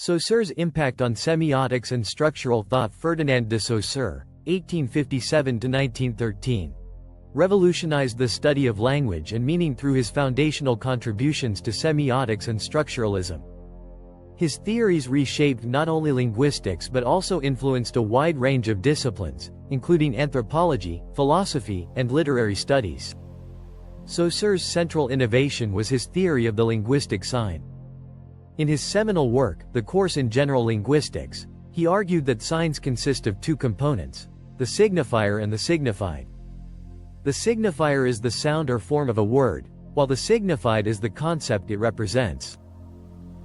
Saussure's impact on semiotics and structural thought. Ferdinand de Saussure, 1857–1913, revolutionized the study of language and meaning through his foundational contributions to semiotics and structuralism. His theories reshaped not only linguistics but also influenced a wide range of disciplines, including anthropology, philosophy, and literary studies. Saussure's central innovation was his theory of the linguistic sign. In his seminal work, The Course in General Linguistics, he argued that signs consist of two components: the signifier and the signified. The signifier is the sound or form of a word, while the signified is the concept it represents.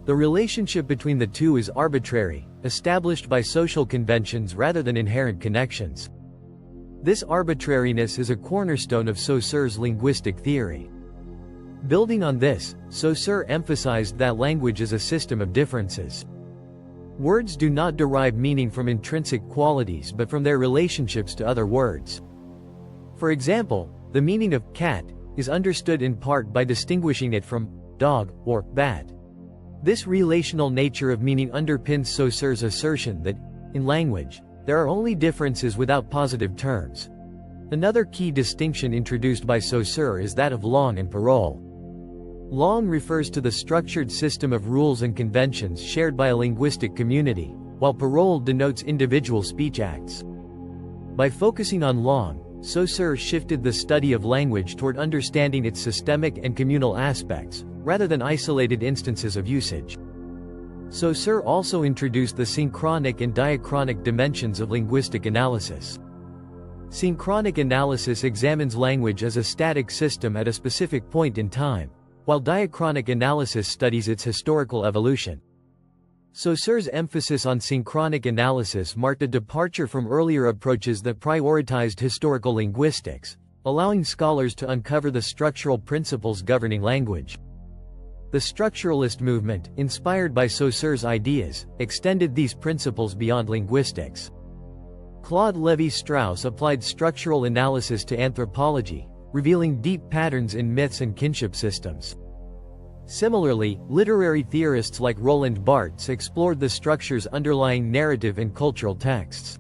The relationship between the two is arbitrary, established by social conventions rather than inherent connections. This arbitrariness is a cornerstone of Saussure's linguistic theory. Building on this, Saussure emphasized that language is a system of differences. Words do not derive meaning from intrinsic qualities but from their relationships to other words. For example, the meaning of cat is understood in part by distinguishing it from dog or bat. This relational nature of meaning underpins Saussure's assertion that, in language, there are only differences without positive terms. Another key distinction introduced by Saussure is that of langue and parole. Langue refers to the structured system of rules and conventions shared by a linguistic community, while parole denotes individual speech acts. By focusing on langue, Saussure shifted the study of language toward understanding its systemic and communal aspects, rather than isolated instances of usage. Saussure also introduced the synchronic and diachronic dimensions of linguistic analysis. Synchronic analysis examines language as a static system at a specific point in time, while diachronic analysis studies its historical evolution. Saussure's emphasis on synchronic analysis marked a departure from earlier approaches that prioritized historical linguistics, allowing scholars to uncover the structural principles governing language. The structuralist movement, inspired by Saussure's ideas, extended these principles beyond linguistics. Claude Lévi-Strauss applied structural analysis to anthropology, revealing deep patterns in myths and kinship systems. Similarly, literary theorists like Roland Barthes explored the structures underlying narrative and cultural texts.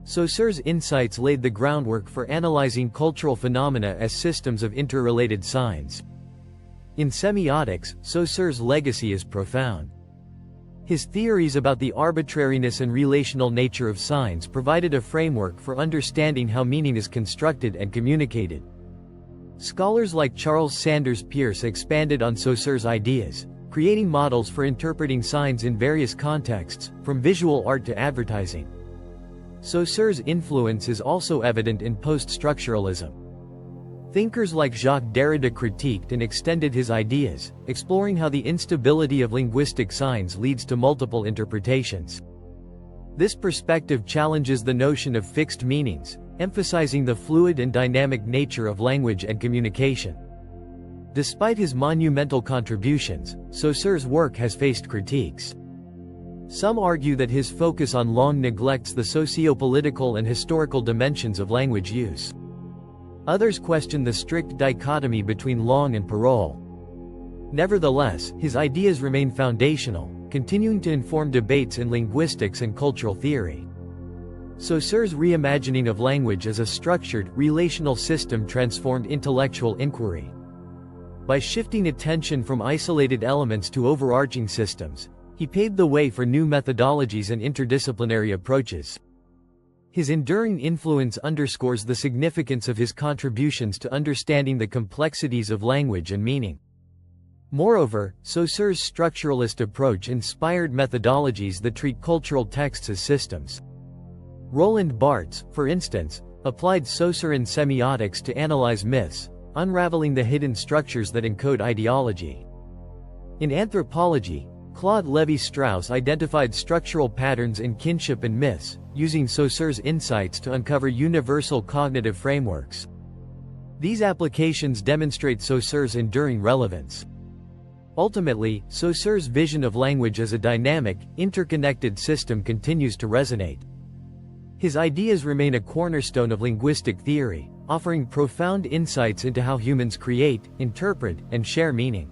Saussure's insights laid the groundwork for analyzing cultural phenomena as systems of interrelated signs. In semiotics, Saussure's legacy is profound. His theories about the arbitrariness and relational nature of signs provided a framework for understanding how meaning is constructed and communicated. Scholars like Charles Sanders Peirce expanded on Saussure's ideas, creating models for interpreting signs in various contexts, from visual art to advertising. Saussure's influence is also evident in post-structuralism. Thinkers like Jacques Derrida critiqued and extended his ideas, exploring how the instability of linguistic signs leads to multiple interpretations. This perspective challenges the notion of fixed meanings, emphasizing the fluid and dynamic nature of language and communication. Despite his monumental contributions, Saussure's work has faced critiques. Some argue that his focus on langue neglects the socio-political and historical dimensions of language use. Others question the strict dichotomy between langue and parole. Nevertheless, his ideas remain foundational, continuing to inform debates in linguistics and cultural theory. Saussure's reimagining of language as a structured, relational system transformed intellectual inquiry. By shifting attention from isolated elements to overarching systems, he paved the way for new methodologies and interdisciplinary approaches. His enduring influence underscores the significance of his contributions to understanding the complexities of language and meaning. Moreover, Saussure's structuralist approach inspired methodologies that treat cultural texts as systems. Roland Barthes, for instance, applied Saussurean semiotics to analyze myths, unraveling the hidden structures that encode ideology. In anthropology, Claude Lévi-Strauss identified structural patterns in kinship and myths, using Saussure's insights to uncover universal cognitive frameworks. These applications demonstrate Saussure's enduring relevance. Ultimately, Saussure's vision of language as a dynamic, interconnected system continues to resonate. His ideas remain a cornerstone of linguistic theory, offering profound insights into how humans create, interpret, and share meaning.